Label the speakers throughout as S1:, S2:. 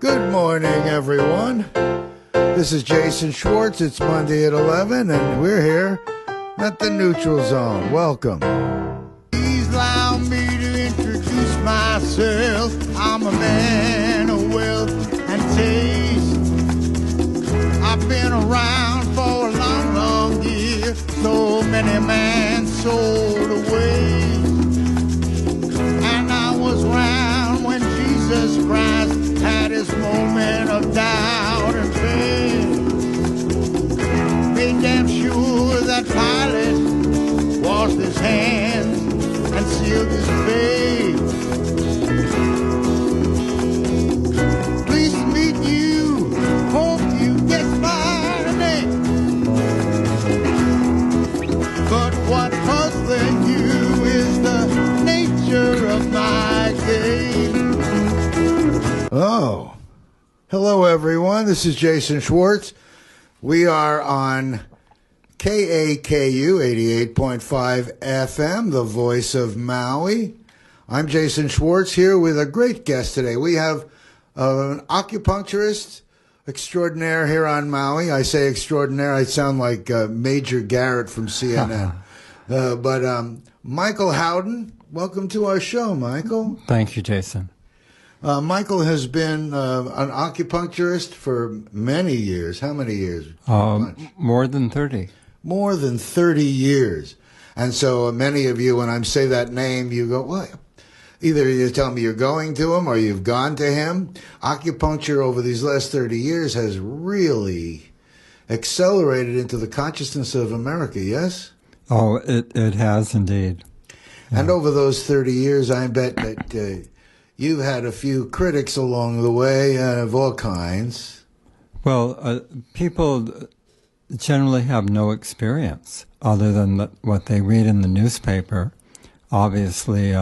S1: Good morning, everyone. This is Jason Schwartz. It's Monday at 11, and we're here at the Neutral Zone. Welcome.
S2: Please allow me to introduce myself. I'm a man of wealth and taste. I've been around for a long, long year. So many men sold away. And I was around when Jesus Christ had his moment of doubt and faith. Made damn sure that Pilate washed his hands and sealed his face. Pleased to meet you. Hope you get my name. But what puzzling you is the nature of my game.
S1: Oh, hello, everyone. This is Jason Schwartz. We are on KAKU 88.5 FM, the voice of Maui. I'm Jason Schwartz here with a great guest today. We have an acupuncturist extraordinaire here on Maui. I say extraordinaire, I sound like Major Garrett from CNN. But Michael Howden, welcome to our show, Michael.
S3: Thank you, Jason.
S1: Michael has been an acupuncturist for many years. How many years?
S3: More than 30.
S1: More than 30 years. And so many of you, when I say that name, you go, what? Either you tell me you're going to him or you've gone to him. Acupuncture over these last 30 years has really accelerated into the consciousness of America, yes?
S3: Oh, it has indeed. Yeah.
S1: And over those 30 years, I bet that you've had a few critics along the way of all kinds.
S3: Well, people generally have no experience other than what they read in the newspaper. Obviously,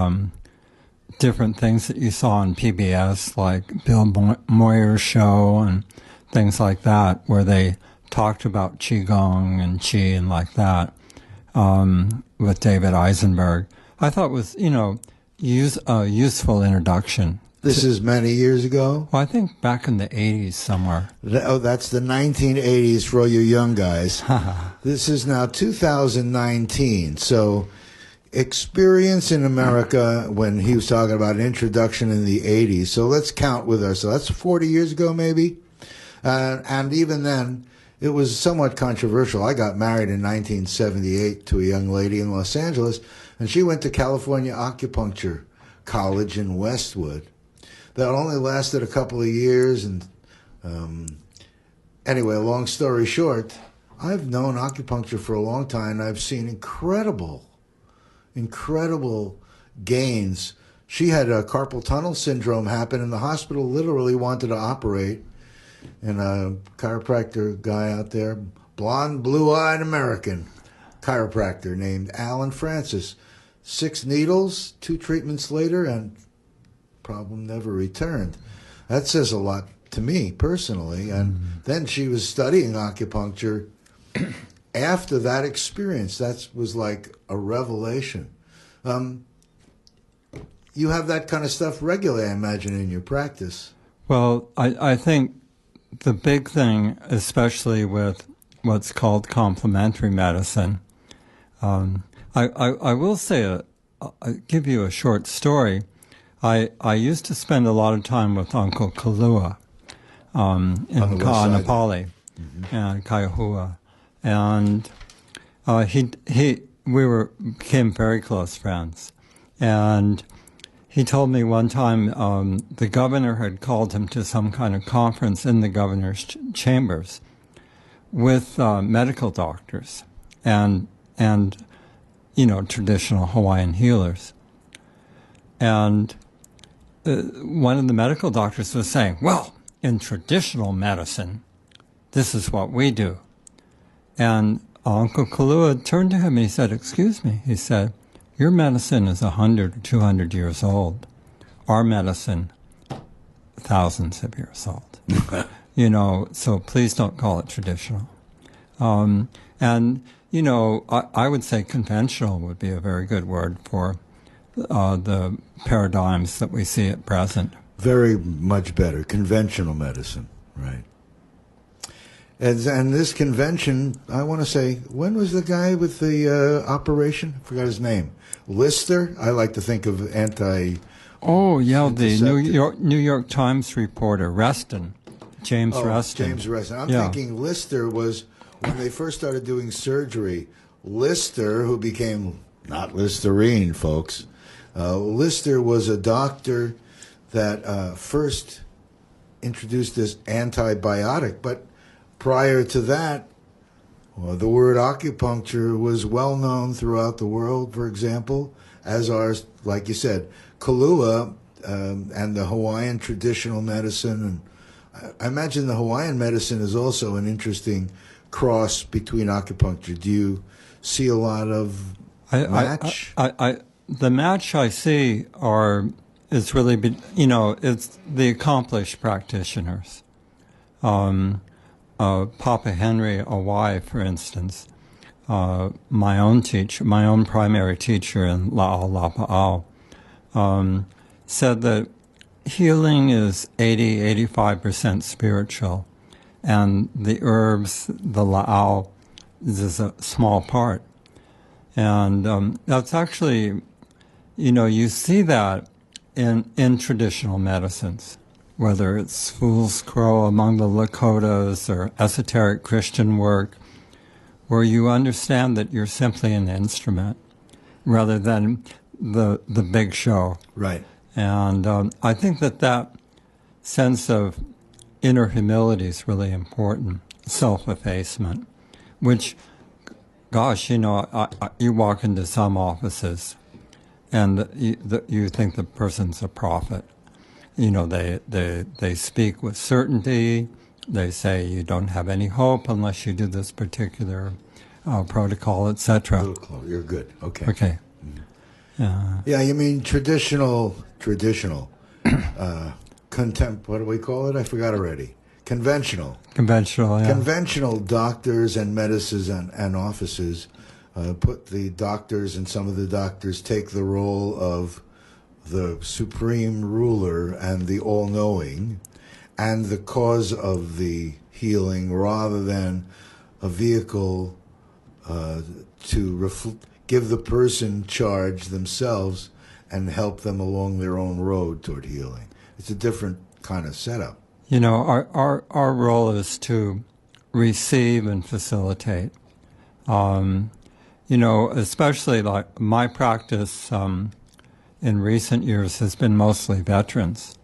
S3: different things that you saw on PBS, like Bill Moyer's show and things like that, where they talked about Qigong and Qi and like that, with David Eisenberg. I thought was, a useful introduction.
S1: This is many years ago?
S3: Well, I think back in the 80s somewhere.
S1: Oh, that's the 1980s for all you young guys. This is now 2019. So experience in America when he was talking about an introduction in the 80s. So let's count with us. So that's 40 years ago maybe. And even then, it was somewhat controversial. I got married in 1978 to a young lady in Los Angeles, and she went to California Acupuncture College in Westwood. That only lasted a couple of years, and anyway, long story short, I've known acupuncture for a long time, and I've seen incredible gains. She had a carpal tunnel syndrome happen, and the hospital literally wanted to operate, and a chiropractor guy out there, blonde, blue-eyed American chiropractor named Alan Francis, 6 needles, 2 treatments later, and problem never returned. That says a lot to me personally. And then she was studying acupuncture after that experience. That was like a revelation. You have that kind of stuff regularly, I imagine, in your practice.
S3: Well, I think the big thing, especially with what's called complementary medicine, I will say, I'll give you a short story. I used to spend a lot of time with Uncle Kalua in Kaanapali and Kaihua, and we became very close friends. And he told me one time the governor had called him to some kind of conference in the governor's chambers with medical doctors and traditional Hawaiian healers. And one of the medical doctors was saying, well, in traditional medicine, this is what we do. And Uncle Kalua turned to him and he said, excuse me, he said, your medicine is 100 or 200 years old. Our medicine, thousands of years old. So please don't call it traditional. I would say conventional would be a very good word for the paradigms that we see at present.
S1: Very much better. Conventional medicine, right? And this convention, I want to say, when was the guy with the operation? I forgot his name. Lister? I like to think of anti...
S3: Oh, yeah, the New York Times reporter, Reston, James Reston.
S1: James Reston. I'm thinking Lister was, when they first started doing surgery, Lister, who became, not Listerine, folks, Lister was a doctor that first introduced this antibiotic, but prior to that, well, the word acupuncture was well known throughout the world, for example, as are, like you said, Kahlua and the Hawaiian traditional medicine. And I imagine the Hawaiian medicine is also an interesting cross between acupuncture. Do you see a lot of match?
S3: The match I see is really, it's the accomplished practitioners. Papa Henry Awai, for instance, my own primary teacher in La'alapa'au, said that healing is 85% spiritual, and the herbs, the La'al, is a small part. And that's actually, you see that in traditional medicines, whether it's fool's crow among the Lakotas or esoteric Christian work, where you understand that you're simply an instrument rather than the big show.
S1: Right.
S3: And I think that sense of inner humility is really important, self-effacement, which, gosh, you walk into some offices and you think the person's a prophet. They speak with certainty. They say you don't have any hope unless you do this particular protocol, etc.
S1: You're good. Okay.
S3: Okay.
S1: Yeah, you mean traditional, contempt. What do we call it? I forgot already. Conventional.
S3: Yeah.
S1: Conventional doctors and medicines and offices put the doctors, and some of the doctors take the role of the supreme ruler and the all-knowing and the cause of the healing, rather than a vehicle to give the person charge themselves and help them along their own road toward healing. It's a different kind of setup.
S3: Our role is to receive and facilitate. Especially like my practice in recent years has been mostly veterans,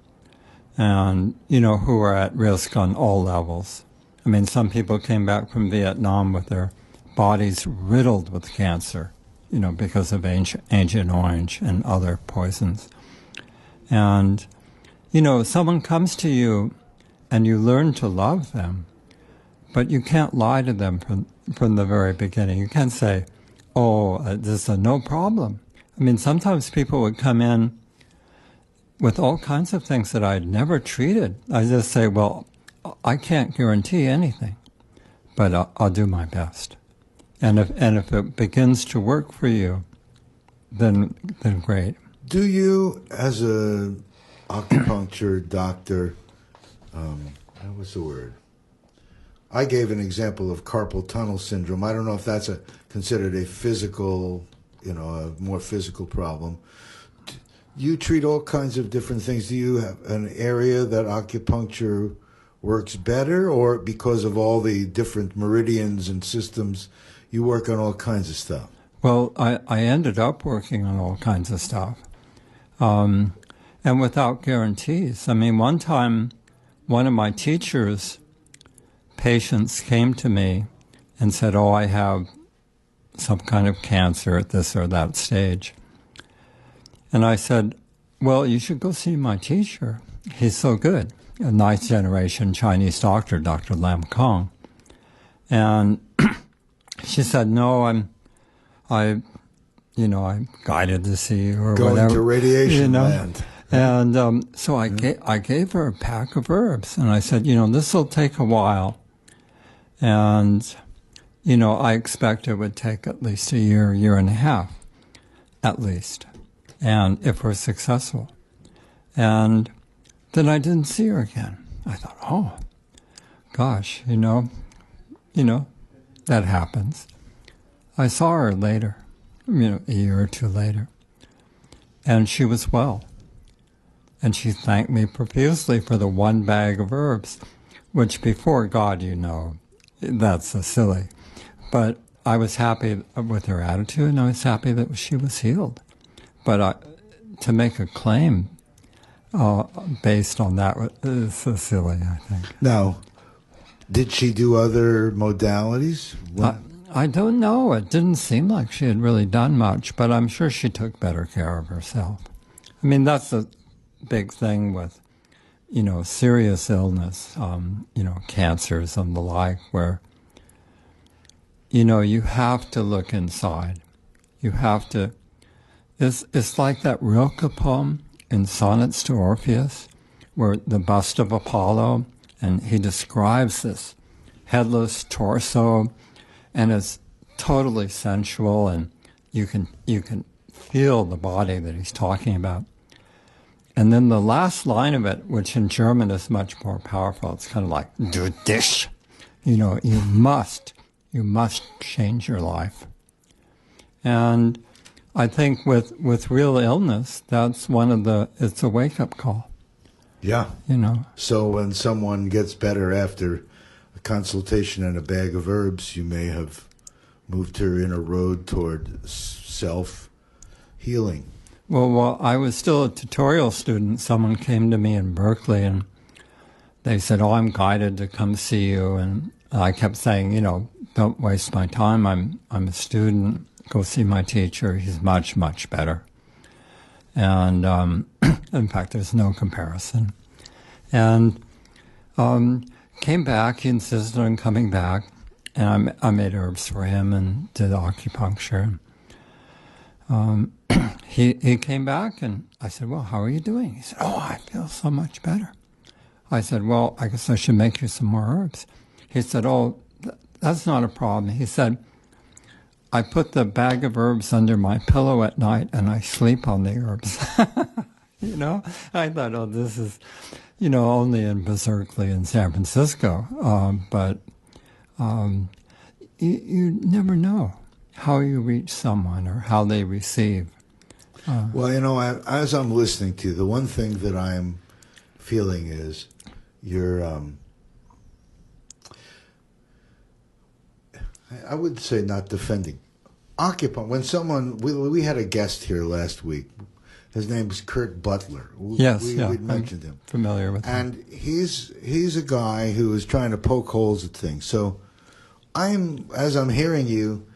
S3: and who are at risk on all levels. I mean, some people came back from Vietnam with their bodies riddled with cancer, because of Agent Orange and other poisons. And someone comes to you and you learn to love them, but you can't lie to them from the very beginning. You can't say, this is no problem. I mean, sometimes people would come in with all kinds of things that I'd never treated. I just say, well, I can't guarantee anything, but I'll do my best. And if it begins to work for you, then great.
S1: Do you, as a acupuncture doctor, what's the word? I gave an example of carpal tunnel syndrome. I don't know if that's considered a physical, a more physical problem. You treat all kinds of different things. Do you have an area that acupuncture works better, or because of all the different meridians and systems, you work on all kinds of stuff?
S3: Well, I ended up working on all kinds of stuff, and without guarantees. I mean, one time, one of my teachers' patients came to me and said, I have some kind of cancer at this or that stage. And I said, well, you should go see my teacher. He's so good. A ninth generation Chinese doctor, Dr. Lam Kong. And she said, no, I'm guided to see you or
S1: going
S3: whatever.
S1: Going to radiation land.
S3: And so I gave her a pack of herbs, and I said, this will take a while. And, I expect it would take at least a year and a half, at least, and if we're successful. And then I didn't see her again. I thought, oh, gosh, that happens. I saw her later, a year or two later, and she was well. And she thanked me profusely for the one bag of herbs, which before God, that's so silly. But I was happy with her attitude, and I was happy that she was healed. But to make a claim based on that is so silly, I think.
S1: Now, did she do other modalities?
S3: I don't know. It didn't seem like she had really done much, but I'm sure she took better care of herself. I mean, that's a big thing with, serious illness, cancers and the like, where, you have to look inside. You have to. It's like that Rilke poem in Sonnets to Orpheus, where the bust of Apollo, and he describes this headless torso, and it's totally sensual, and you can feel the body that he's talking about. And then the last line of it, which in German is much more powerful, it's kind of like, du dich. You must change your life. And I think with real illness, that's it's a wake-up call.
S1: Yeah. So when someone gets better after a consultation and a bag of herbs, you may have moved her in a road toward self-healing.
S3: Well, while I was still a tutorial student, someone came to me in Berkeley, and they said, "Oh, I'm guided to come see you." And I kept saying, "Don't waste my time. I'm a student. Go see my teacher. He's much, much better." And in fact, there's no comparison. And came back. He insisted on coming back, and I made herbs for him and did acupuncture. He came back, and I said, "Well, how are you doing?" He said, "Oh, I feel so much better." I said, "Well, I guess I should make you some more herbs." He said, "Oh, that's not a problem." He said, "I put the bag of herbs under my pillow at night, and I sleep on the herbs." I thought, oh, this is, only in Berkeley in San Francisco. But you never know how you reach someone or how they receive.
S1: Well, as I'm listening to you, the one thing that I'm feeling is you're, I would say not defending. When someone, we had a guest here last week. His name is Kurt Butler.
S3: Yes,
S1: we mentioned him.
S3: Familiar with him.
S1: And he's a guy who is trying to poke holes at things. So as I'm hearing you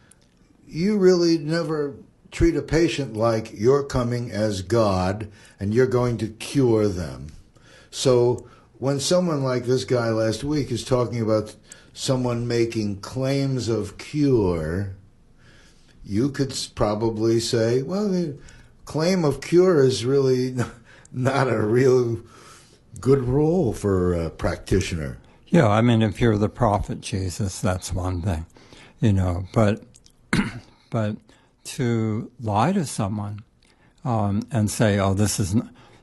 S1: really never treat a patient like you're coming as God and you're going to cure them. So when someone like this guy last week is talking about someone making claims of cure, you could probably say, well, the claim of cure is really not a real good role for a practitioner.
S3: Yeah, I mean, if you're the prophet Jesus, that's one thing, but to lie to someone and say, oh, this is,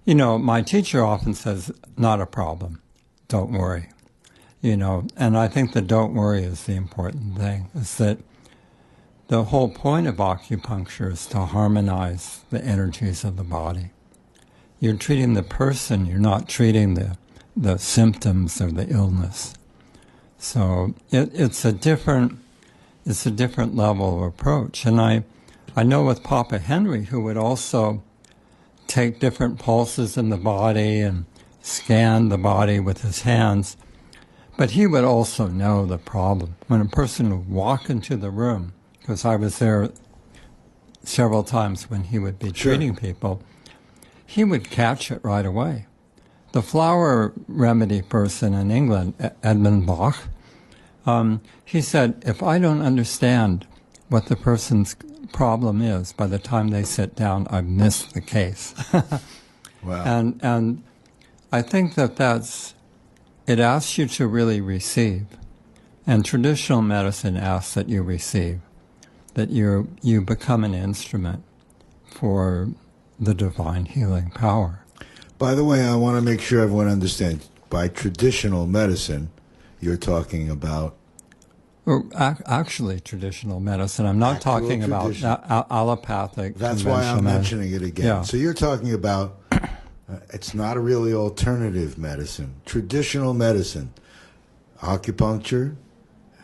S3: my teacher often says, not a problem, don't worry, and I think the don't worry is the important thing, is that the whole point of acupuncture is to harmonize the energies of the body. You're treating the person, you're not treating the symptoms or the illness. So it's a different level of approach. And I know with Papa Henry, who would also take different pulses in the body and scan the body with his hands, but he would also know the problem. When a person would walk into the room, because I was there several times when he would be treating people, he would catch it right away. The flower remedy person in England, Edmund Bach, he said, if I don't understand what the person's problem is, by the time they sit down, I've missed the case.
S1: Wow.
S3: And I think it asks you to really receive. And traditional medicine asks that you receive, that you become an instrument for the divine healing power.
S1: By the way, I want to make sure everyone understands. By traditional medicine, you're talking about...
S3: Or actually, traditional medicine. I'm not talking about allopathic.
S1: That's why I'm mentioning it again.
S3: Yeah.
S1: So you're talking about, it's not a really alternative medicine. Traditional medicine, acupuncture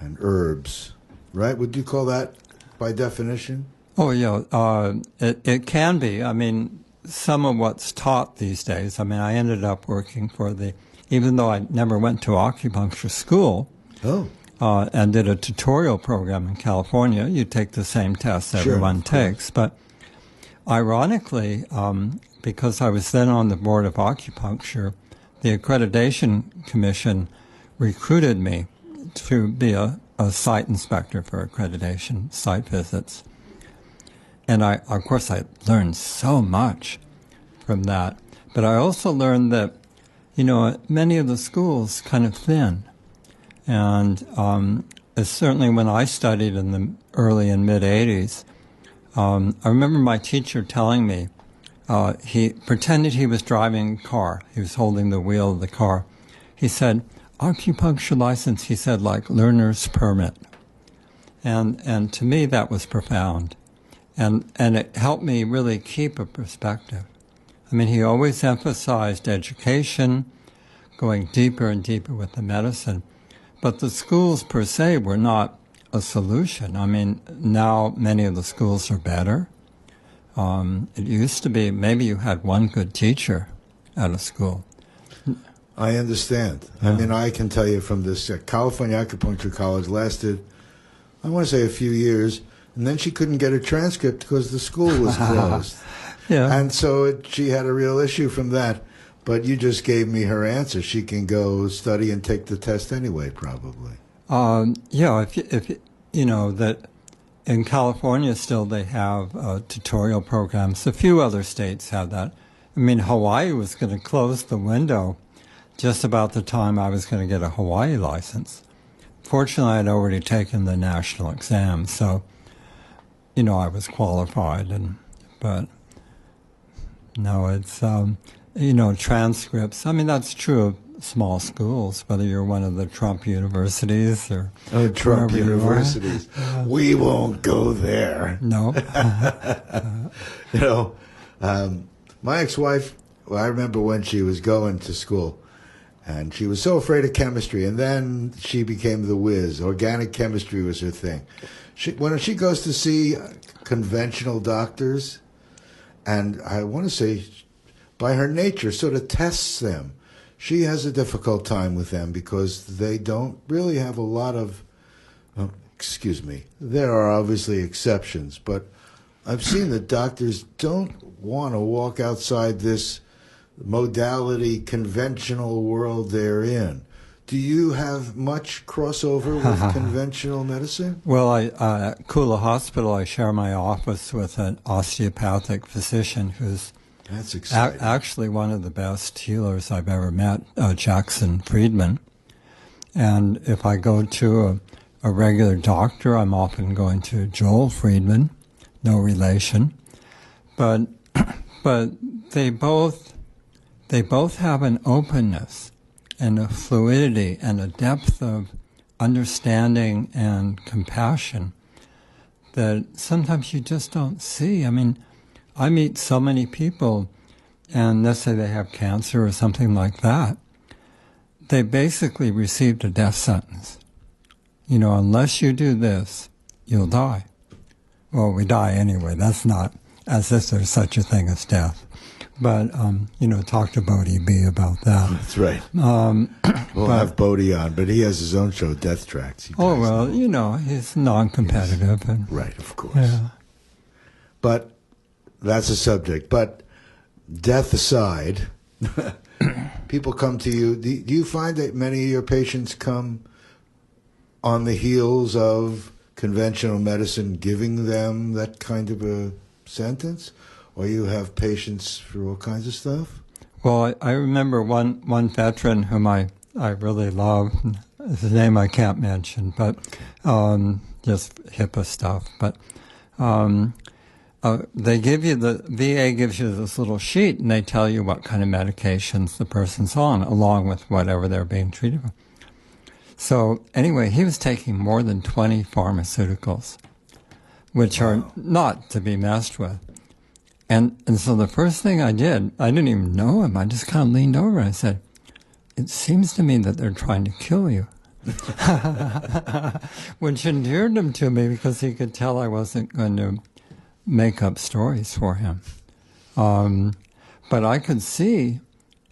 S1: and herbs, right? Would you call that by definition?
S3: Oh, yeah. It can be. I mean, some of what's taught these days. I mean, I ended up working for even though I never went to acupuncture school.
S1: Oh.
S3: And did a tutorial program in California. You take the same tests everyone takes. But ironically, because I was then on the board of acupuncture, the Accreditation Commission recruited me to be a site inspector for accreditation site visits. And of course, I learned so much from that. But I also learned that, many of the schools kind of thin. And certainly when I studied in the early and mid-'80s, I remember my teacher telling me, he pretended he was driving a car. He was holding the wheel of the car. He said, acupuncture license, he said, like learner's permit. And to me, that was profound. And it helped me really keep a perspective. I mean, he always emphasized education, going deeper and deeper with the medicine. But the schools per se were not a solution. I mean, now many of the schools are better. It used to be maybe you had one good teacher at a school.
S1: I understand.
S3: Yeah.
S1: I mean, I can tell you from this California Acupuncture College lasted, I want to say a few years, and then she couldn't get a transcript because the school was closed.
S3: Yeah.
S1: And so she had a real issue from that. But you just gave me her answer. She can go study and take the test anyway, probably.
S3: Yeah, if that in California still they have tutorial programs. A few other states have that. I mean, Hawaii was going to close the window just about the time I was going to get a Hawaii license. Fortunately, I'd already taken the national exam, so I was qualified. But no, it's. Transcripts. I mean, that's true of small schools, whether you're one of the Trump universities or
S1: Trump universities. We won't go there.
S3: No.
S1: My ex-wife, I remember when she was going to school, and she was so afraid of chemistry, and then she became the whiz. Organic chemistry was her thing. When she goes to see conventional doctors, and I want to say, by her nature, sort of tests them. She has a difficult time with them because they don't really have a lot of, there are obviously exceptions, but I've seen that doctors don't want to walk outside this modality, conventional world they're in. Do you have much crossover with conventional medicine?
S3: Well, at Kula Hospital, I share my office with an osteopathic physician who's
S1: That's exciting.
S3: Actually one of the best healers I've ever met, Jackson Friedman. And if I go to a regular doctor, I'm often going to Joel Friedman, no relation. But they both have an openness and a fluidity and a depth of understanding and compassion that sometimes you just don't see. I mean, I meet so many people, and let's say they have cancer or something like that. They basically received a death sentence. Unless you do this, you'll die. Well, we die anyway. That's not as if there's such a thing as death. But, talk to Bodie B about that.
S1: That's right. We'll have Bodie on, but he has his own show, Death Tracks.
S3: He's non-competitive.
S1: Right, of course.
S3: Yeah.
S1: But that's a subject. But death aside, people come to you. Do you find that many of your patients come on the heels of conventional medicine giving them that kind of a sentence? Or you have patients for all kinds of stuff?
S3: Well, I remember one veteran whom I really love. His name I can't mention, but just HIPAA stuff. But they give you, the VA gives you this little sheet, and they tell you what kind of medications the person's on, along with whatever they're being treated with. So anyway, he was taking more than 20 pharmaceuticals, which are not to be messed with. And so the first thing I did, I didn't even know him. I just kind of leaned over and I said, "It seems to me that they're trying to kill you." Which endeared him to me because he could tell I wasn't going to make up stories for him. But I could see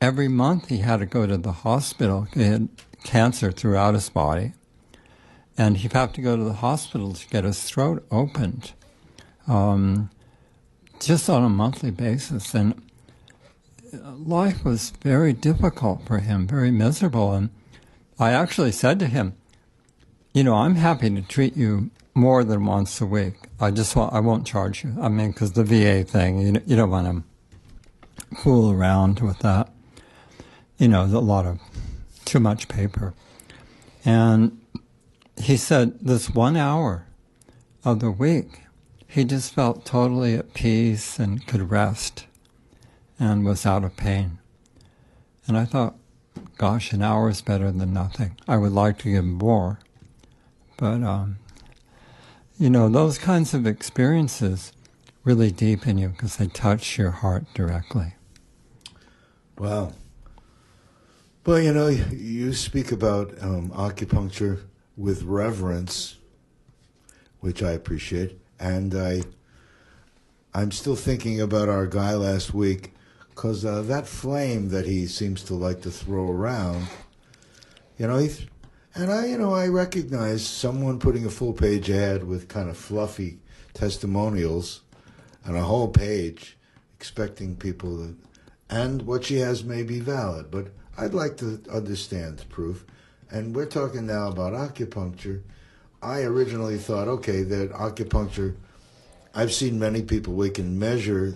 S3: every month he had to go to the hospital. He had cancer throughout his body. And he'd have to go to the hospital to get his throat opened, just on a monthly basis. And life was very difficult for him, very miserable. And I actually said to him, I'm happy to treat you more than once a week. I won't charge you. I mean, because the VA thing, you don't want to fool around with that. There's a lot of too much paper. And he said this 1 hour of the week, he just felt totally at peace and could rest and was out of pain. And I thought, gosh, an hour is better than nothing. I would like to give more. But, those kinds of experiences really deepen you because they touch your heart directly.
S1: Wow. Well, you speak about acupuncture with reverence, which I appreciate. And I'm still thinking about our guy last week, because that flame that he seems to like to throw around, I recognize someone putting a full-page ad with kind of fluffy testimonials and a whole page expecting people to, and what she has may be valid, but I'd like to understand the proof. And we're talking now about acupuncture. I originally thought, okay, that acupuncture, I've seen many people, we can measure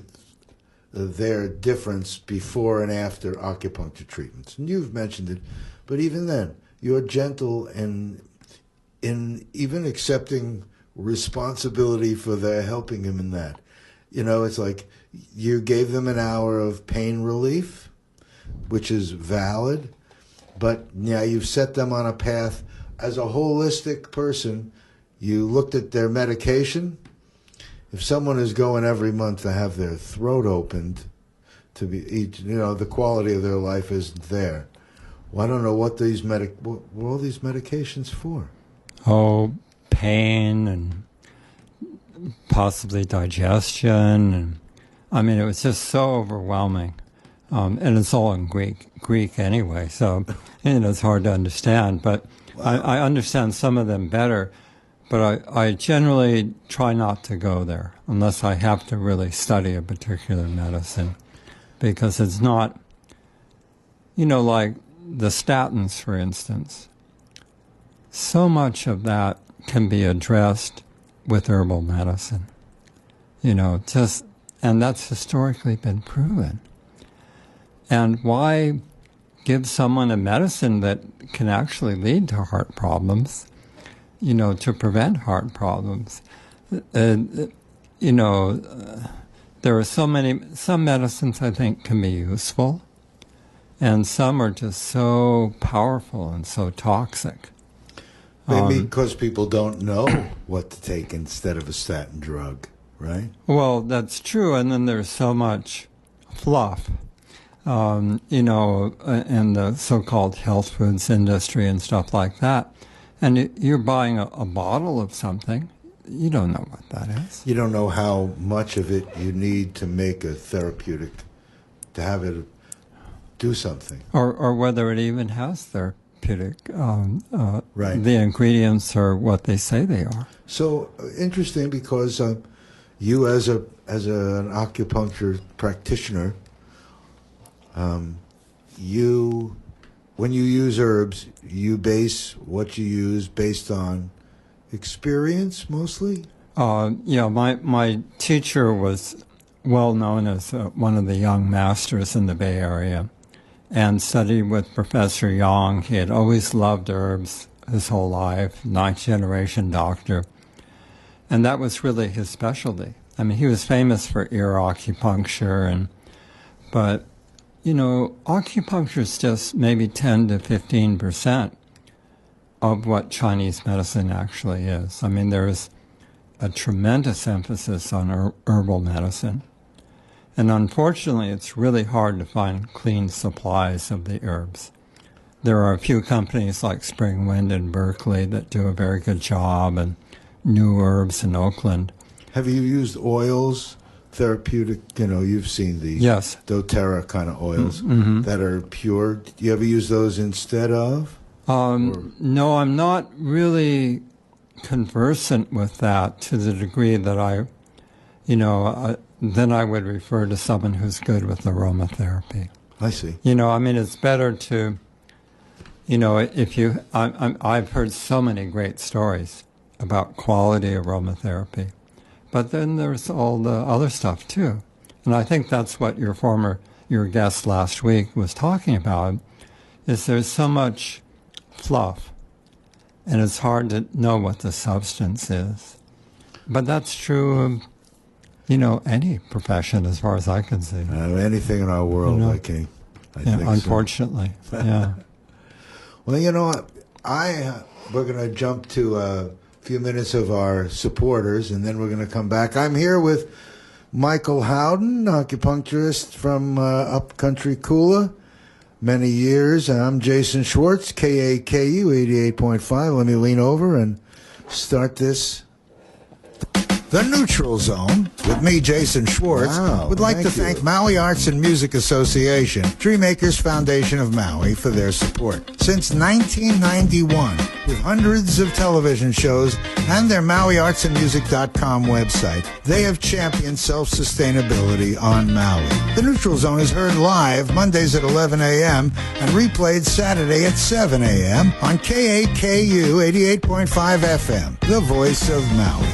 S1: their difference before and after acupuncture treatments. And you've mentioned it, but even then, you're gentle in even accepting responsibility for their helping him in that. It's like you gave them an hour of pain relief, which is valid, but now you've set them on a path as a holistic person. You looked at their medication. If someone is going every month to have their throat opened, to be, the quality of their life isn't there. Well, I don't know what what are all these medications for?
S3: Oh, pain and possibly digestion, and it was just so overwhelming. And it's all in Greek anyway, so it's hard to understand. But wow. I understand some of them better, but I generally try not to go there unless I have to really study a particular medicine, because it's not, like the statins, for instance. So much of that can be addressed with herbal medicine, and that's historically been proven. And why give someone a medicine that can actually lead to heart problems, to prevent heart problems? There are some medicines I think can be useful, and some are just so powerful and so toxic.
S1: Maybe because people don't know what to take instead of a statin drug, right?
S3: Well, that's true, and then there's so much fluff. In the so-called health foods industry and stuff like that. And you're buying a bottle of something, you don't know what that is.
S1: You don't know how much of it you need to make a therapeutic, to have it do something.
S3: Or whether it even has therapeutic.
S1: Right.
S3: The ingredients are what they say they are.
S1: So interesting, because you as an acupuncture practitioner, when you use herbs, you base what you use based on experience mostly?
S3: My teacher was well known as one of the young masters in the Bay Area and studied with Professor Yang. He had always loved herbs his whole life, ninth generation doctor. And that was really his specialty. I mean, he was famous for ear acupuncture, but, you know, acupuncture is just maybe 10 to 15% of what Chinese medicine actually is. I mean, there's a tremendous emphasis on herbal medicine. And unfortunately, it's really hard to find clean supplies of the herbs. There are a few companies like Spring Wind in Berkeley that do a very good job, and New Herbs in Oakland.
S1: Have you used oils, therapeutic, you know, you've seen the
S3: Yes.
S1: doTERRA kind of oils that are pure. Do you ever use those instead of?
S3: No, I'm not really conversant with that to the degree that then I would refer to someone who's good with aromatherapy.
S1: I see.
S3: You know, I mean, it's better to, you know, I've heard so many great stories about quality aromatherapy, but then there's all the other stuff too. And I think that's what your guest last week was talking about, is there's so much fluff, and it's hard to know what the substance is. But that's true of, you know, any profession as far as I can see.
S1: Anything in our world,
S3: You know,
S1: I think
S3: unfortunately,
S1: so.
S3: yeah.
S1: Well, you know, we're going to jump to a few minutes of our supporters, and then we're going to come back. I'm here with Michael Howden, acupuncturist from Upcountry Kula. Many years. I'm Jason Schwartz, KAKU 88.5. Let me lean over and start this.
S2: The Neutral Zone, with me, Jason Schwartz, would like to thank Maui Arts and Music Association, Dreammakers Foundation of Maui, for their support. Since 1991, with hundreds of television shows and their MauiArtsandMusic.com website, they have championed self-sustainability on Maui. The Neutral Zone is heard live Mondays at 11 a.m. and replayed Saturday at 7 a.m. on KAKU 88.5 FM, the voice of Maui.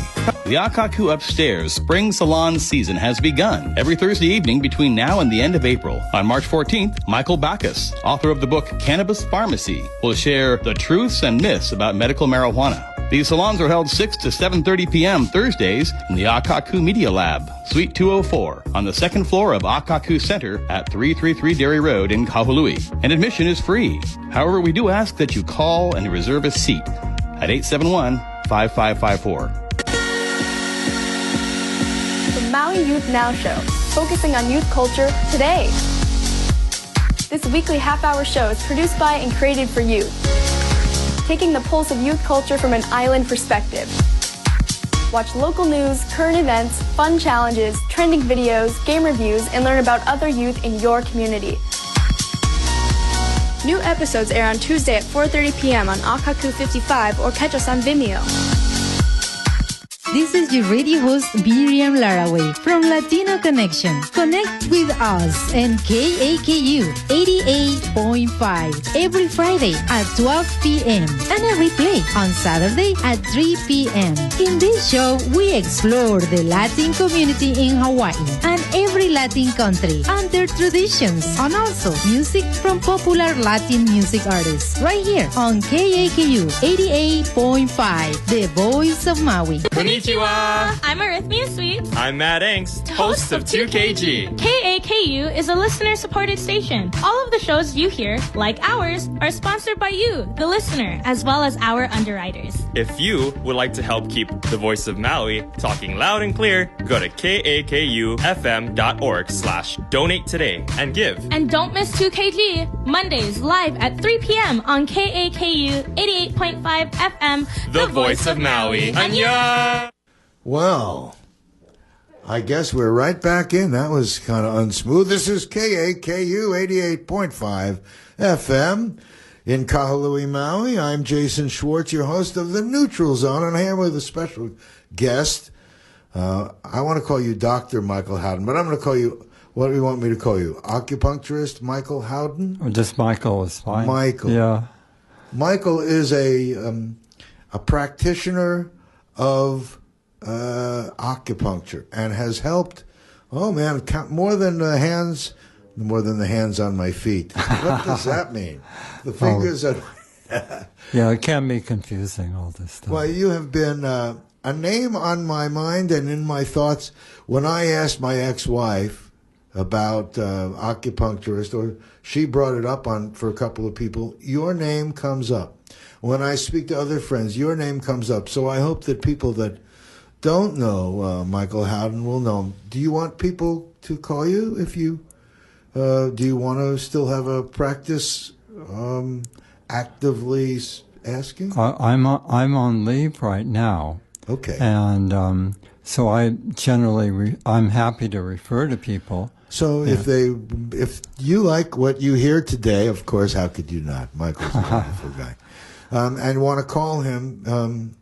S4: The Akaku Upstairs Spring Salon season has begun every Thursday evening between now and the end of April. On March 14th, Michael Backus, author of the book Cannabis Pharmacy, will share the truths and myths about medical marijuana. These salons are held 6 to 7:30 p.m. Thursdays in the Akaku Media Lab, Suite 204, on the second floor of Akaku Center at 333 Dairy Road in Kahului. And admission is free. However, we do ask that you call and reserve a seat at 871-5554.
S5: Maui Youth Now Show, focusing on youth culture today. This weekly half-hour show is produced by and created for youth, taking the pulse of youth culture from an island perspective. Watch local news, current events, fun challenges, trending videos, game reviews, and learn about other youth in your community. New episodes air on Tuesday at 4:30 p.m. on Akaku 55 or catch us on Vimeo.
S6: This is your radio host, Miriam Laraway from Latino Connection. Connect with us and KAKU 88.5 every Friday at 12 p.m. and a replay on Saturday at 3 p.m. In this show, we explore the Latin community in Hawaii and every Latin country and their traditions, and also music from popular Latin music artists right here on KAKU 88.5, the voice of Maui.
S7: Konnichiwa!
S8: I'm Arrhythmia Sweets.
S7: I'm Matt Angst, host of 2KG.
S8: KAKU is a listener-supported station. All of the shows you hear, like ours, are sponsored by you, the listener, as well as our underwriters.
S7: If you would like to help keep the voice of Maui talking loud and clear, go to kakufm.org/donate today and give.
S8: And don't miss 2KG, Mondays live at 3 p.m. on KAKU 88.5 FM,
S7: The voice of Maui. Annyeong!
S1: Well, I guess we're right back in. That was kind of unsmooth. This is KAKU 88.5 FM in Kahului, Maui. I'm Jason Schwartz, your host of The Neutral Zone, and I'm here with a special guest. I want to call you Dr. Michael Howden, but I'm going to call you, what do you want me to call you? Acupuncturist Michael Howden?
S3: Or just Michael is fine.
S1: Michael.
S3: Yeah.
S1: Michael is a practitioner of acupuncture and has helped, more than the hands on my feet. What does that mean? The fingers are...
S3: Yeah, it can be confusing, all this stuff.
S1: Well, you have been a name on my mind and in my thoughts when I asked my ex-wife about acupuncturist, or she brought it up for a couple of people. Your name comes up. When I speak to other friends, your name comes up. So I hope that people that don't know Michael Howden will know him. Do you want people to call you if you? Do you want to still have a practice actively asking?
S3: I'm on leave right now.
S1: Okay.
S3: And so I generally I'm happy to refer to people.
S1: So if you like what you hear today, of course, how could you not? Michael's a wonderful guy. And want to call him,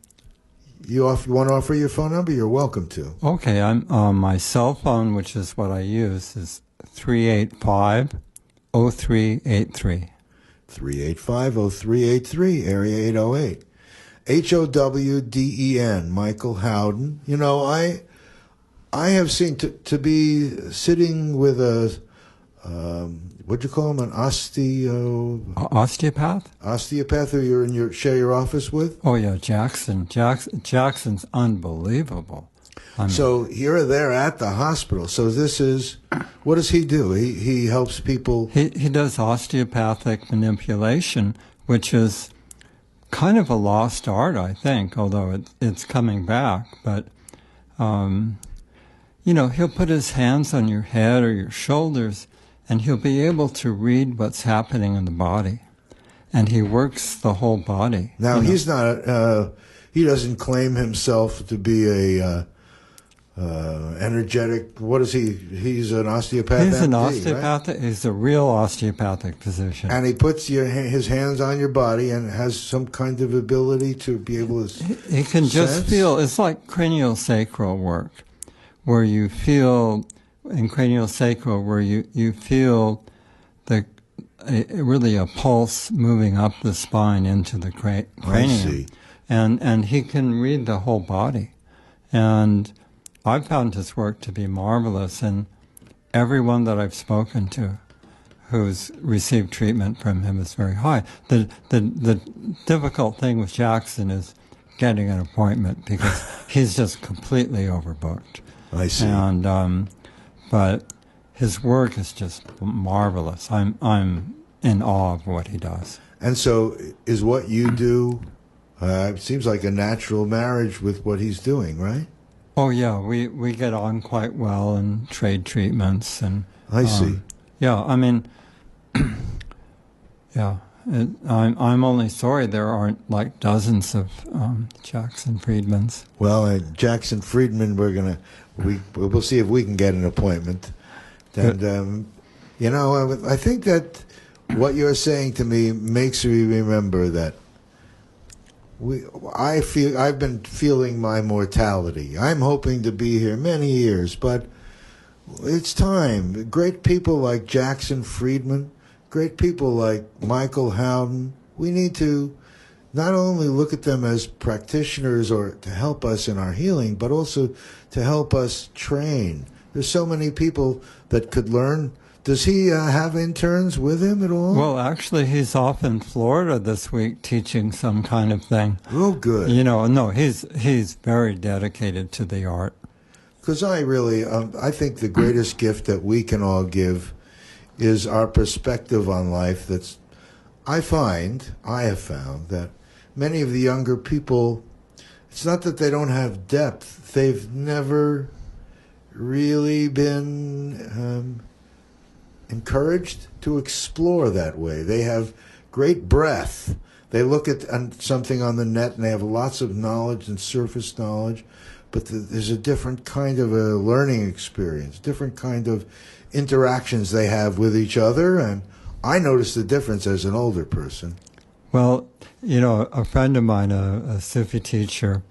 S1: you want to offer your phone number? You're welcome to.
S3: Okay, my cell phone, which is what I use, is 385-0383.
S1: 385-0383, area 808. Howden, Michael Howden. You know, I have seen to be sitting with a, what'd you call him, an
S3: osteopath?
S1: Osteopath who you're share your office with?
S3: Oh, yeah, Jackson's unbelievable.
S1: So you're there at the hospital. So this is, what does he do? He helps people.
S3: He does osteopathic manipulation, which is kind of a lost art, I think, although it's coming back. But, he'll put his hands on your head or your shoulders, and he'll be able to read what's happening in the body. And he works the whole body.
S1: Now, he's not, he doesn't claim himself to be a energetic, what is he? He's an osteopath.
S3: He's an
S1: MD,
S3: osteopath.
S1: Right?
S3: He's a real osteopathic physician.
S1: And he puts his hands on your body and has some kind of ability to be able to
S3: He can just feel, it's like craniosacral work, where you feel, in craniosacral, where you feel really a pulse moving up the spine into the cranium.
S1: I see.
S3: And he can read the whole body. And I've found his work to be marvelous, and everyone that I've spoken to who's received treatment from him is very high. The difficult thing with Jackson is getting an appointment because he's just completely overbooked.
S1: I see.
S3: And but his work is just marvelous. I'm in awe of what he does.
S1: And so, is what you do? It seems like a natural marriage with what he's doing, right?
S3: Oh yeah, we get on quite well and trade treatments and.
S1: I see.
S3: Yeah, I mean, yeah. I'm only sorry there aren't like dozens of Jackson Friedmans.
S1: Well, Jackson Friedman, we'll see if we can get an appointment. And I think that what you're saying to me makes me remember that I've been feeling my mortality. I'm hoping to be here many years, but it's time. Great people like Jackson Friedman, great people like Michael Howden, we need to not only look at them as practitioners or to help us in our healing, but also to help us train. There's so many people that could learn. Does he have interns with him at all?
S3: Well, actually, he's off in Florida this week teaching some kind of thing.
S1: Oh, good.
S3: No, he's very dedicated to the art.
S1: Because I think the greatest gift that we can all give is our perspective on life. I have found that many of the younger people, it's not that they don't have depth. They've never really been encouraged to explore that way. They have great breadth. They look at something on the net and they have lots of knowledge and surface knowledge, but there's a different kind of a learning experience, different kind of interactions they have with each other, and I noticed the difference as an older person.
S3: Well, a friend of mine, a Sufi teacher,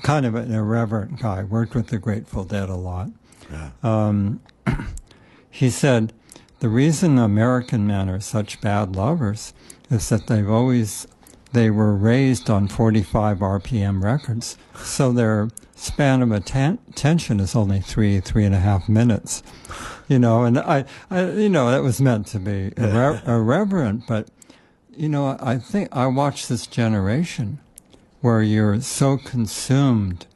S3: kind of an irreverent guy, worked with the Grateful Dead a lot. Yeah. He said, the reason American men are such bad lovers is that they were raised on 45 RPM records, so their span of attention is only 3.5 minutes, and I that was meant to be irreverent, but I think I watch this generation where you're so consumed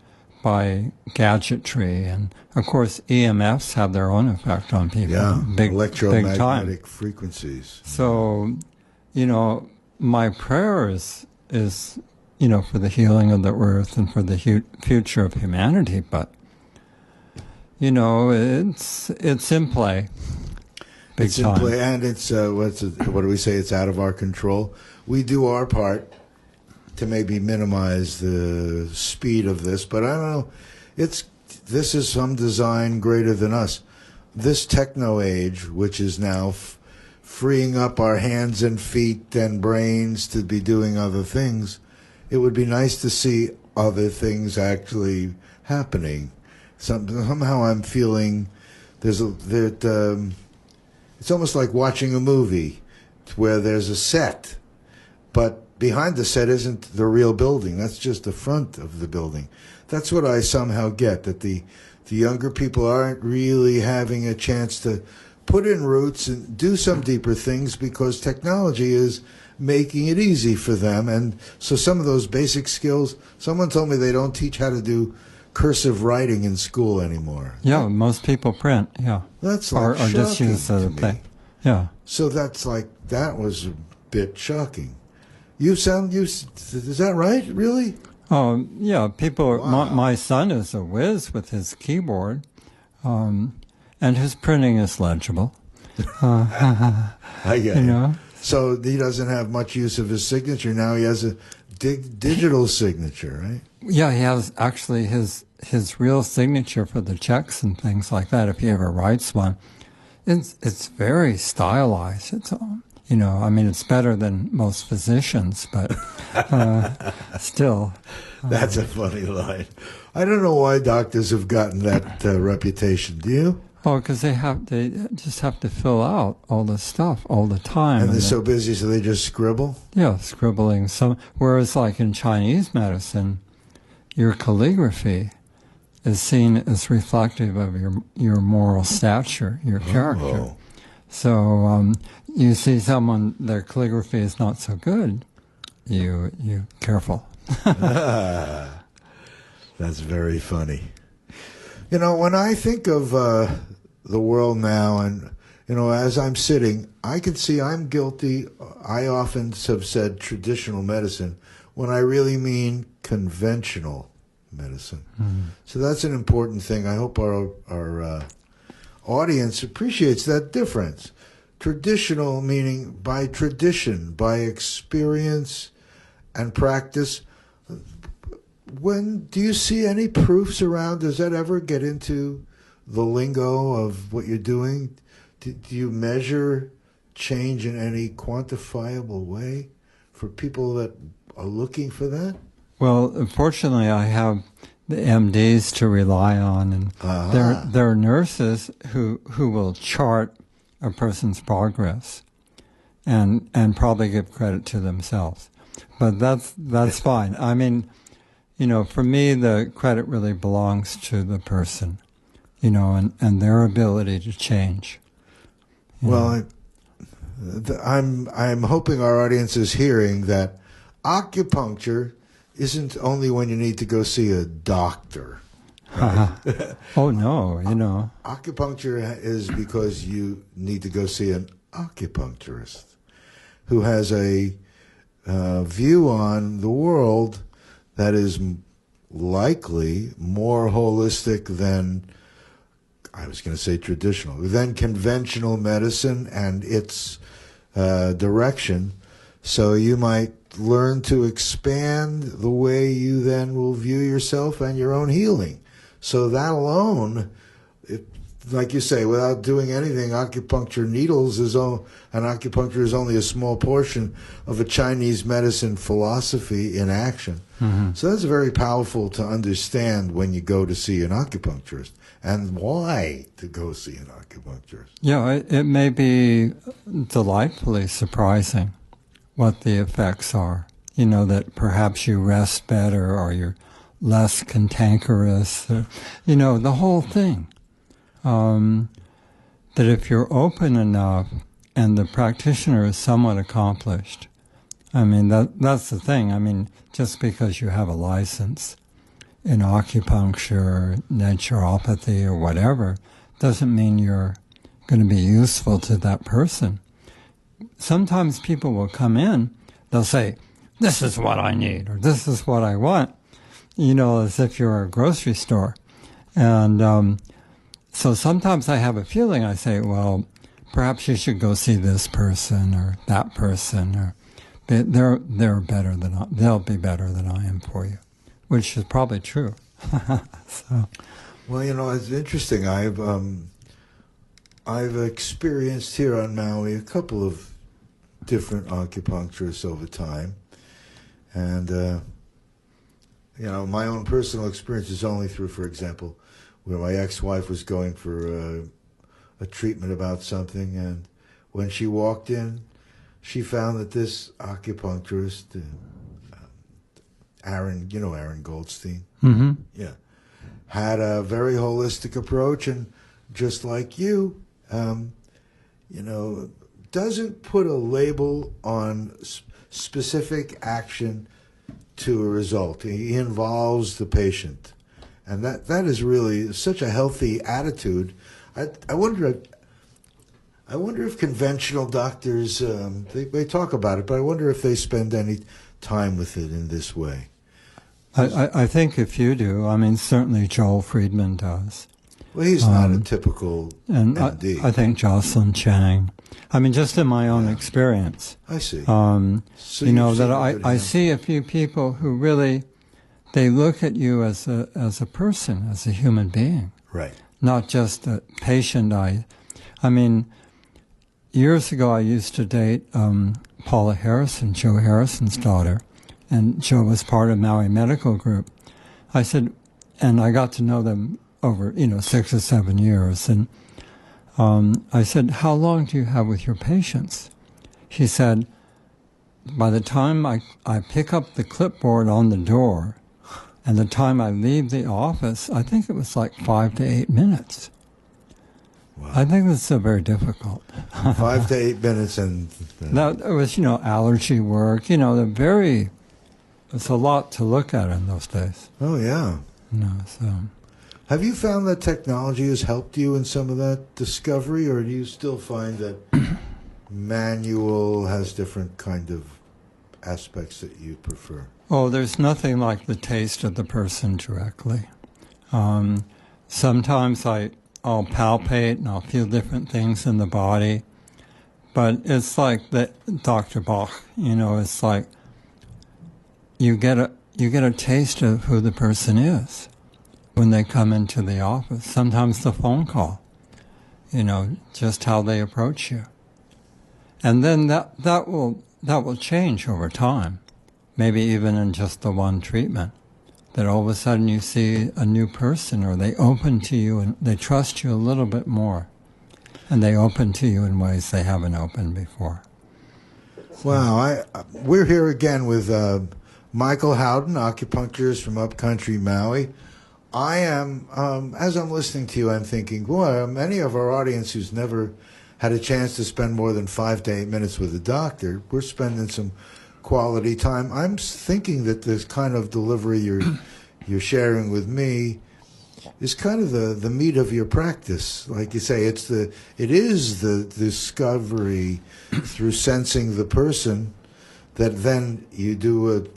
S3: by gadgetry, and of course EMFs have their own effect on people.
S1: Yeah,
S3: big
S1: electromagnetic
S3: time.
S1: frequencies.
S3: So, my prayer is for the healing of the earth and for the future of humanity. But it's in play. Big time.
S1: In play, and it's what do we say? It's out of our control. We do our part to maybe minimize the speed of this, but I don't know. This is some design greater than us. This techno age, which is now freeing up our hands and feet and brains to be doing other things, it would be nice to see other things actually happening. Somehow I'm feeling it's almost like watching a movie where there's a set, but behind the set isn't the real building. That's just the front of the building. That's what I somehow get, that the younger people aren't really having a chance to put in roots and do some deeper things because technology is making it easy for them. And so some of those basic skills, someone told me they don't teach how to do cursive writing in school anymore.
S3: Yeah, most people print, yeah.
S1: That's like
S3: or just
S1: shocking
S3: use the
S1: to me.
S3: thing. Yeah.
S1: So that was a bit shocking. Is that right? Really?
S3: Oh, yeah, people,
S1: Wow.
S3: my son is a whiz with his keyboard, and his printing is legible.
S1: I get it.
S3: You know?
S1: So he doesn't have much use of his signature. Now he has a digital signature, right?
S3: Yeah, he has actually his real signature for the checks and things like that, if he ever writes one. It's very stylized. It's it's better than most physicians, but still.
S1: That's a funny line. I don't know why doctors have gotten that reputation. Do you?
S3: Oh, because they just have to fill out all the stuff all the time.
S1: And they're so busy, so they just scribble?
S3: Yeah, scribbling. Whereas like in Chinese medicine, your calligraphy is seen as reflective of your moral stature, your character.
S1: Oh.
S3: So you see someone, their calligraphy is not so good, you careful.
S1: That's very funny. When I think of the world now, and as I'm sitting, I can see I'm guilty. I often have said traditional medicine when I really mean conventional medicine. Mm-hmm. So that's an important thing. I hope our audience appreciates that difference. Traditional meaning by tradition, by experience and practice. Do you see any proofs around? Does that ever get into the lingo of what you're doing? Do you measure change in any quantifiable way for people that are looking for that?
S3: Well, fortunately, I have the MDs to rely on, and there are nurses who will chart a person's progress and probably give credit to themselves. But that's fine. I mean, for me, the credit really belongs to the person, and their ability to change.
S1: Well, I'm hoping our audience is hearing that acupuncture isn't only when you need to go see a doctor. Right?
S3: Oh, no,
S1: Acupuncture is because you need to go see an acupuncturist who has a view on the world that is likely more holistic than, I was going to say traditional, than conventional medicine and its direction. So you might learn to expand the way you then will view yourself and your own healing. So that alone, like you say, without doing anything, acupuncture needles and acupuncture is only a small portion of a Chinese medicine philosophy in action. Mm-hmm. So that's very powerful to understand when you go to see an acupuncturist and why to go see an acupuncturist.
S3: Yeah, it may be delightfully surprising what the effects are. That perhaps you rest better or you're less cantankerous, the whole thing. That if you're open enough and the practitioner is somewhat accomplished, I mean, that's the thing. I mean, just because you have a license, in acupuncture, naturopathy, or whatever, doesn't mean you're going to be useful to that person. Sometimes people will come in, they'll say, this is what I need, or this is what I want, as if you're a grocery store. And so sometimes I have a feeling, I say, well, perhaps you should go see this person or that person, or they're better than they'll be better than I am for you, which is probably true. So,
S1: well, it's interesting. I've experienced here on Maui a couple of different acupuncturists over time, and my own personal experience is only through, for example, where my ex-wife was going for a treatment about something, and when she walked in, she found that this acupuncturist, Aaron Goldstein,
S3: mm-hmm.
S1: yeah, had a very holistic approach, and just like you, doesn't put a label on specific action to a result. He involves the patient. And that is really such a healthy attitude. I wonder if conventional doctors, they talk about it, but I wonder if they spend any time with it in this way.
S3: I think if you do, certainly Joel Friedman does.
S1: Well, he's not a typical
S3: and
S1: MD.
S3: I think Jocelyn Chang. Just in my own experience.
S1: I see.
S3: So I see a few people who really, they look at you as a person, as a human being.
S1: Right.
S3: Not just a patient. Years ago I used to date Paula Harrison, Joe Harrison's daughter, and Joe was part of Maui Medical Group. I said, and I got to know them over, 6 or 7 years, and I said, how long do you have with your patients? She said, by the time I pick up the clipboard on the door and the time I leave the office, I think it was like 5 to 8 minutes.
S1: Wow.
S3: I think that's very difficult.
S1: 5 to 8 minutes, and
S3: that was, allergy work. It's a lot to look at in those days.
S1: Oh yeah.
S3: So.
S1: Have you found that technology has helped you in some of that discovery, or do you still find that manual has different kind of aspects that you prefer?
S3: Oh, there's nothing like the taste of the person directly. Sometimes I'll palpate and I'll feel different things in the body, but it's like that Dr. Bach, it's like you get a taste of who the person is when they come into the office. Sometimes the phone call, just how they approach you. And then that will change over time, maybe even in just the one treatment, that all of a sudden you see a new person, or they open to you and they trust you a little bit more, and they open to you in ways they haven't opened before.
S1: Wow, we're here again with Michael Howden, acupuncturist from upcountry Maui. I am, as I'm listening to you, I'm thinking, boy, many of our audience who's never had a chance to spend more than 5 to 8 minutes with a doctor, we're spending some quality time. I'm thinking that this kind of delivery you're sharing with me is kind of the meat of your practice. Like you say, it is the discovery through sensing the person that then you do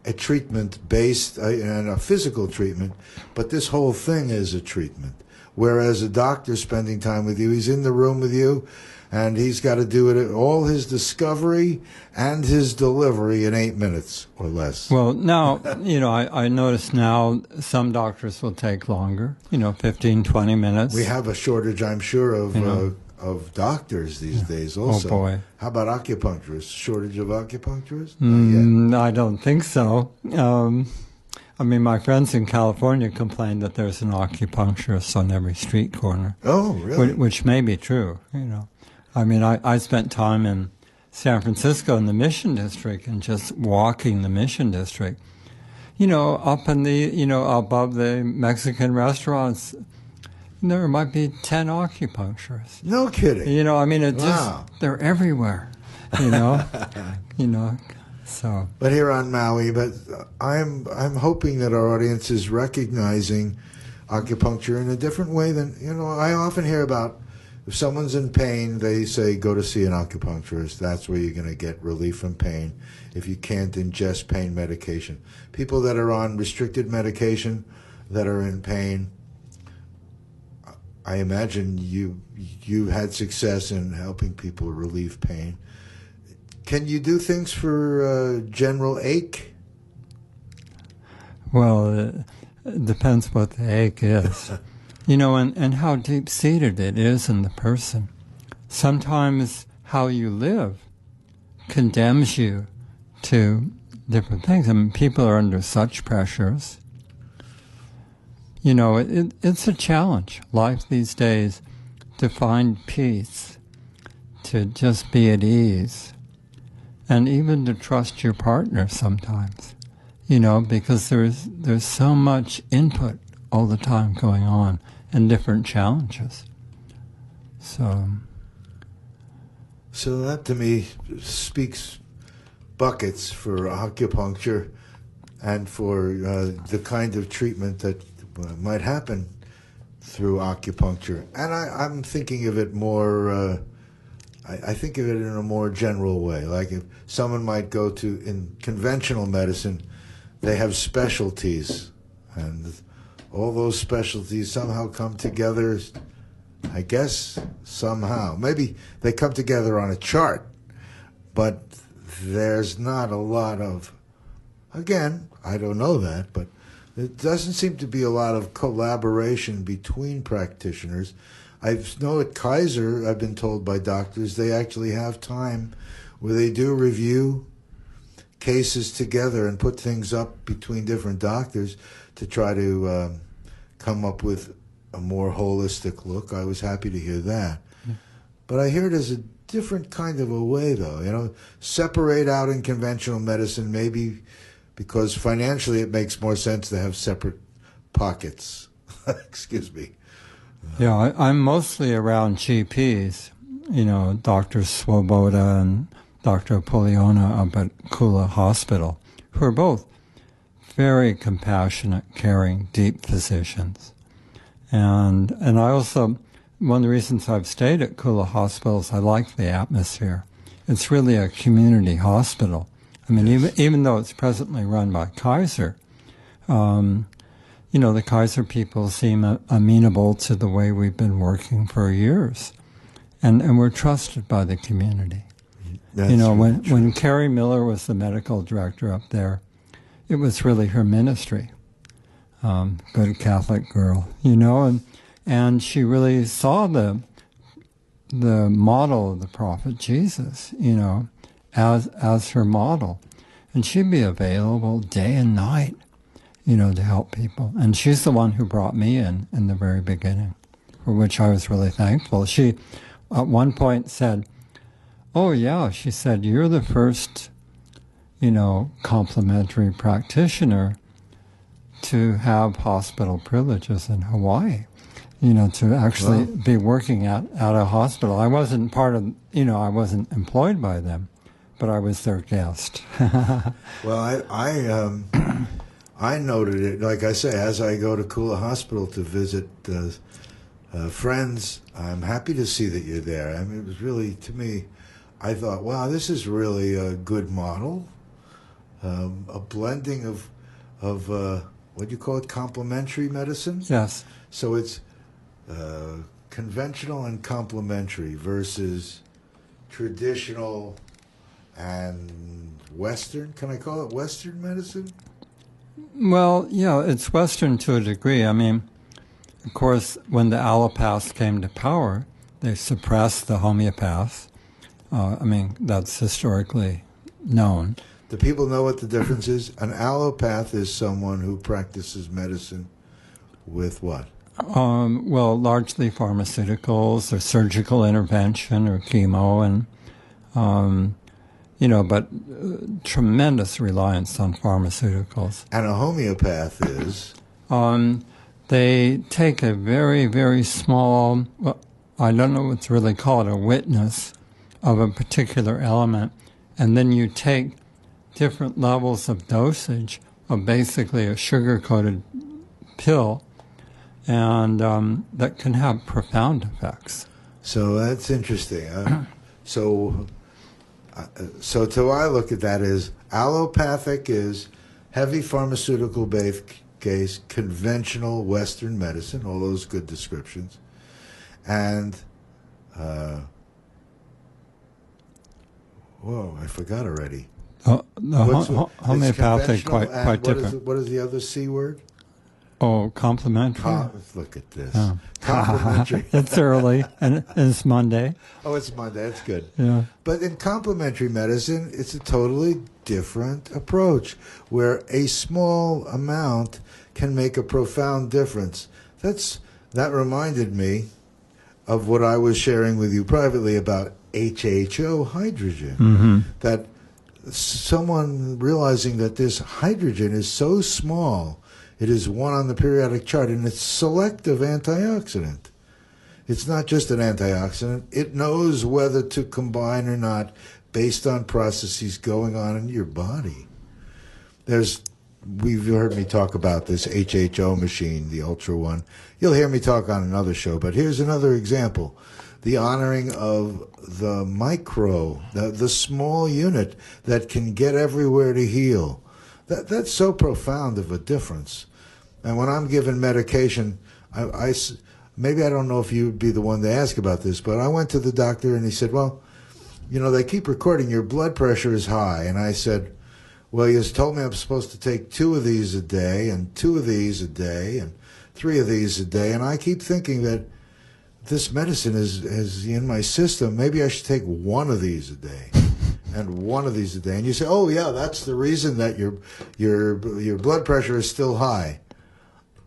S1: a treatment based and a physical treatment, but this whole thing is a treatment. Whereas a doctor spending time with you, he's in the room with you, and he's got to do it all his discovery and his delivery in 8 minutes or less.
S3: Well, now, I notice now some doctors will take longer, 15, 20 minutes.
S1: We have a shortage, I'm sure, of doctors these days also.
S3: Oh, boy.
S1: How about acupuncturists? Shortage of acupuncturists?
S3: I don't think so. My friends in California complain that there's an acupuncturist on every street corner.
S1: Oh, really?
S3: Which may be true, I spent time in San Francisco in the Mission District and just walking the Mission District. Up in the, above the Mexican restaurants, there might be 10 acupuncturists.
S1: No kidding.
S3: Wow. They're everywhere, So,
S1: but here on Maui, but I'm hoping that our audience is recognizing acupuncture in a different way than, I often hear about if someone's in pain, they say go to see an acupuncturist. That's where you're going to get relief from pain if you can't ingest pain medication. People that are on restricted medication that are in pain, I imagine you had success in helping people relieve pain. Can you do things for general ache?
S3: Well, it depends what the ache is, and how deep-seated it is in the person. Sometimes how you live condemns you to different things. I mean, people are under such pressures. It's a challenge, life these days, to find peace, to just be at ease, and even to trust your partner sometimes, because there's so much input all the time going on and different challenges. So
S1: that to me speaks buckets for acupuncture and for the kind of treatment that might happen through acupuncture. And I'm thinking of it more, I think of it in a more general way. Like if someone might go to, in conventional medicine, they have specialties. And all those specialties somehow come together, I guess, somehow. Maybe they come together on a chart, but there's not a lot of, again, I don't know that, but there doesn't seem to be a lot of collaboration between practitioners. I know at Kaiser, I've been told by doctors, they actually have time where they do review cases together and put things up between different doctors to try to come up with a more holistic look. I was happy to hear that. Yeah. But I hear it as a different kind of a way, though. Separate out in conventional medicine, maybe because financially it makes more sense to have separate pockets. Excuse me.
S3: Yeah, I'm mostly around GPs, Dr. Swoboda and Dr. Poliona up at Kula Hospital, who are both very compassionate, caring, deep physicians. And I also, one of the reasons I've stayed at Kula Hospital is I like the atmosphere. It's really a community hospital. I mean, even though it's presently run by Kaiser, the Kaiser people seem amenable to the way we've been working for years. And we're trusted by the community. That's when Carrie Miller was the medical director up there, it was really her ministry. Good Catholic girl, and she really saw the model of the prophet Jesus, as her model. And she'd be available day and night, to help people. And she's the one who brought me in the very beginning, for which I was really thankful. She, at one point, said, "Oh, yeah," she said, "you're the first, complimentary practitioner to have hospital privileges in Hawaii, to actually be working at a hospital." I wasn't part of, I wasn't employed by them, but I was their guest.
S1: Well, I noted it, like I say, as I go to Kula Hospital to visit friends, I'm happy to see that you're there. I mean, it was really, to me, I thought, wow, this is really a good model, a blending of what do you call it, complementary medicine?
S3: Yes.
S1: So it's conventional and complementary versus traditional and Western. Can I call it Western medicine?
S3: Well, yeah, it's Western to a degree. I mean, of course, when the allopaths came to power, they suppressed the homeopaths. That's historically known.
S1: Do people know what the difference is? An allopath is someone who practices medicine with what?
S3: Largely pharmaceuticals or surgical intervention or chemo, and but tremendous reliance on pharmaceuticals.
S1: And a homeopath is?
S3: They take a very, very small, I don't know what's really called, a witness of a particular element, and then you take different levels of dosage of basically a sugar-coated pill, and that can have profound effects.
S1: So that's interesting. So to I look at that as allopathic is heavy pharmaceutical-based case, conventional Western medicine, all those good descriptions, and whoa, I forgot already.
S3: Homeopathic, quite different.
S1: What is the other C word?
S3: Oh, complementary.
S1: Look at this.
S3: Yeah.
S1: Complementary.
S3: It's early, and it's Monday.
S1: Oh, it's Monday. That's good.
S3: Yeah.
S1: But in complementary medicine, it's a totally different approach where a small amount can make a profound difference. That reminded me of what I was sharing with you privately about HHO hydrogen.
S3: Mm-hmm.
S1: That someone realizing that this hydrogen is so small, it is one on the periodic chart, and it's selective antioxidant. It's not just an antioxidant. It knows whether to combine or not based on processes going on in your body. We've heard me talk about this HHO machine, the Ultra One. You'll hear me talk on another show, but here's another example. The honoring of the micro, the small unit that can get everywhere to heal. That's so profound of a difference. And when I'm given medication, maybe I don't know if you'd be the one to ask about this, but I went to the doctor and he said, well, they keep recording your blood pressure is high. And I said, well, he has told me I'm supposed to take 2 of these a day and 2 of these a day and 3 of these a day. And I keep thinking that this medicine is in my system. Maybe I should take 1 of these a day and 1 of these a day. And you say, oh, yeah, that's the reason that your blood pressure is still high.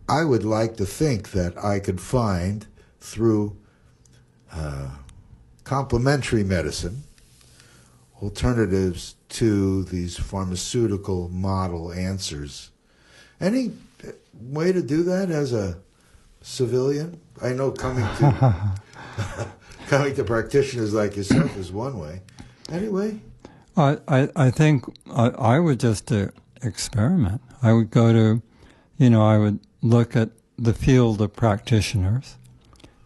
S1: I would like to think that I could find through complementary medicine alternatives to these pharmaceutical model answers. Any way to do that as a civilian? I know coming to practitioners like yourself is one way. Anyway,
S3: I think I would just experiment. I would go to, I would look at the field of practitioners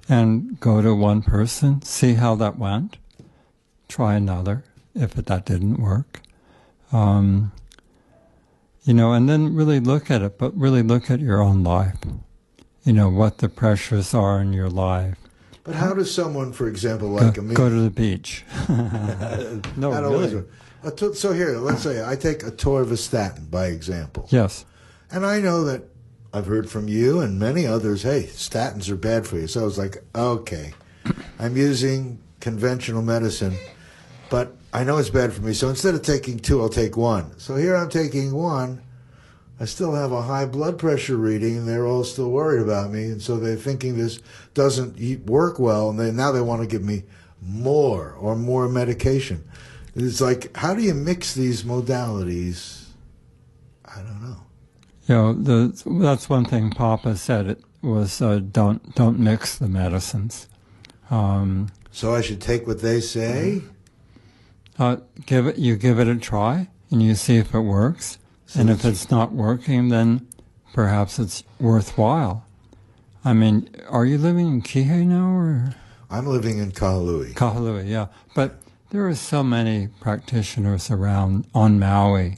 S3: and go to one person, see how that went, try another if that didn't work, and then really look at it, but really look at your own life, what the pressures are in your life.
S1: But how does someone, for example, like me...
S3: Go to the beach. No, really.
S1: So here, let's say I take atorvastatin, by example.
S3: Yes.
S1: And I know that I've heard from you and many others, hey, statins are bad for you. So I was like, okay, I'm using conventional medicine, but I know it's bad for me. So instead of taking 2, I'll take 1. So here I'm taking 1. I still have a high blood pressure reading, and they're all still worried about me. And so they're thinking this doesn't work well, and now they want to give me more medication. It's like, how do you mix these modalities? I don't know.
S3: That's one thing Papa said. It was don't mix the medicines.
S1: So I should take what they say.
S3: Give it a try, and you see if it works. So and if it's not working, then perhaps it's worthwhile. I mean, are you living in Kihei now, or?
S1: I'm living in Kahului.
S3: Kahului, yeah. But there are so many practitioners around on Maui.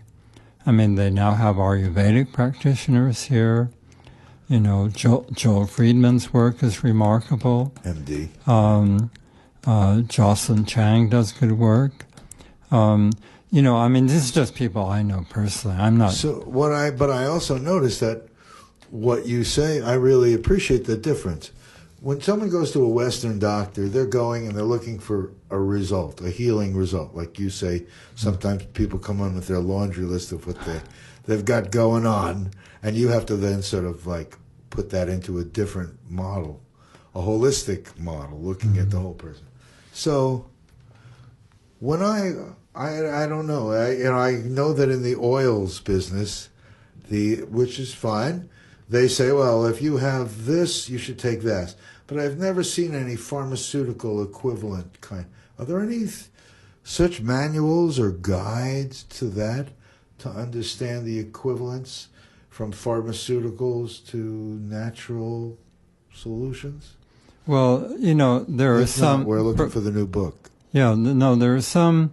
S3: I mean, they now have Ayurvedic practitioners here. Joel Friedman's work is remarkable.
S1: MD.
S3: Jocelyn Chang does good work. This is just people I know personally. I'm not.
S1: But I also noticed that what you say, I really appreciate the difference. When someone goes to a Western doctor, they're going and they're looking for a result, a healing result. Like you say, sometimes people come on with their laundry list of what they've got going on, and you have to then sort of like put that into a different model, a holistic model, looking at the whole person. So when I don't know. I know that in the oils business, which is fine, they say, well, if you have this, you should take that. But I've never seen any pharmaceutical equivalent kind. Are there any such manuals or guides to that to understand the equivalence from pharmaceuticals to natural solutions?
S3: Well, there are some.
S1: We're looking for the new book.
S3: Yeah, no, there are some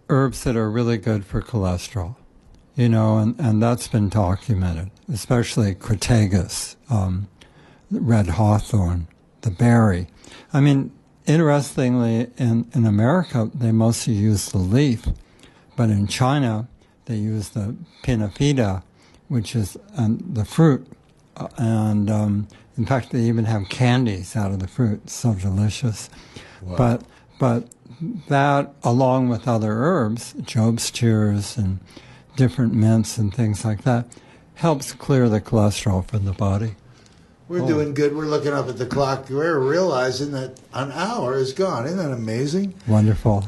S3: herbs that are really good for cholesterol, and that's been documented, especially Crataegus, red hawthorn, the berry. I mean, interestingly, in America, they mostly use the leaf, but in China, they use the pinafida, which is the fruit. In fact, they even have candies out of the fruit. It's so delicious.
S1: Wow.
S3: But that, along with other herbs, Job's tears and different mints and things like that, helps clear the cholesterol from the body.
S1: We're doing good. We're looking up at the clock. We're realizing that an hour is gone. Isn't that amazing?
S3: Wonderful.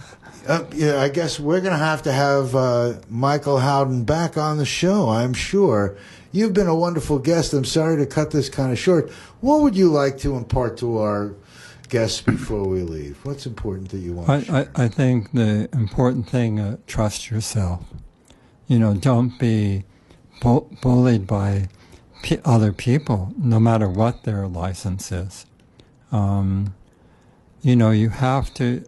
S1: Yeah, I guess we're going to have Michael Howden back on the show, I'm sure. You've been a wonderful guest. I'm sorry to cut this kind of short. What would you like to impart to our guests before we leave? What's important that you want to share?
S3: I think the important thing, trust yourself. Don't be bullied by other people, no matter what their license is. You have to...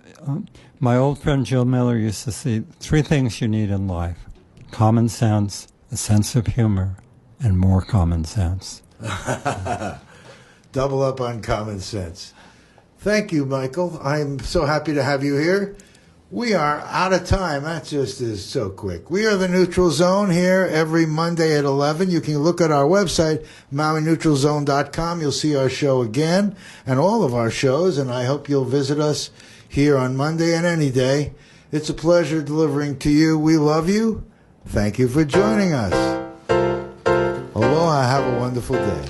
S3: my old friend Jill Miller used to say 3 things you need in life: common sense, a sense of humor, and more common sense.
S1: Double up on common sense. Thank you, Michael. I'm so happy to have you here. We are out of time. That just is so quick. We are the Neutral Zone here every Monday at 11. You can look at our website, MauiNeutralZone.com. You'll see our show again and all of our shows, and I hope you'll visit us here on Monday and any day. It's a pleasure delivering to you. We love you. Thank you for joining us. Aloha. Have a wonderful day.